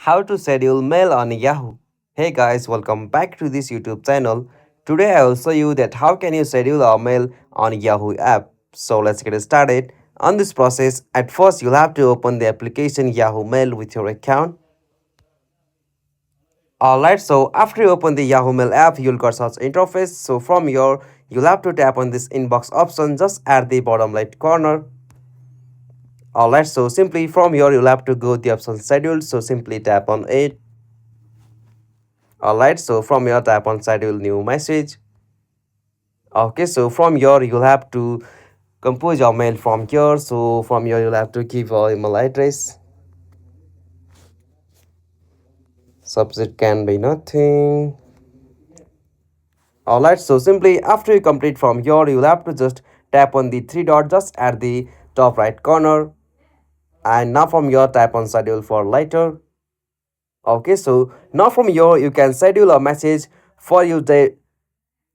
How to schedule mail on Yahoo. Hey guys, welcome back to this YouTube channel. Today I will show you that how can you schedule a mail on Yahoo app. So let's get started. On this process, at first you'll have to open the application Yahoo Mail with your account. Alright, so after you open the Yahoo Mail app, you'll got such interface. So from here, you'll have to tap on this inbox option just at the bottom right corner. Alright, so simply from here, you'll have to go the option schedule. So simply tap on it. Alright, so from here, tap on schedule new message. Okay, so from here, you'll have to compose your mail from here. So from here, you'll have to give your email address. Subject can be nothing. Alright, so simply after you complete from here, you'll have to just tap on the three dot just at the top right corner. And now from here, tap on schedule for later. Okay, so now from here, you can schedule a message for your day.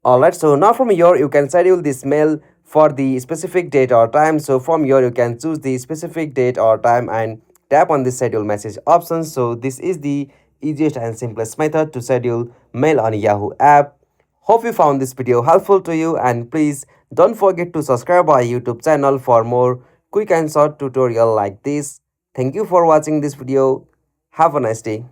Alright, so now from here you can schedule this mail for the specific date or time. So from here you can choose the specific date or time and tap on the schedule message option. So this is the easiest and simplest method to schedule mail on Yahoo app. Hope you found this video helpful to you, and please don't forget to subscribe our YouTube channel for more quick and short tutorial like this. Thank you for watching this video. Have a nice day.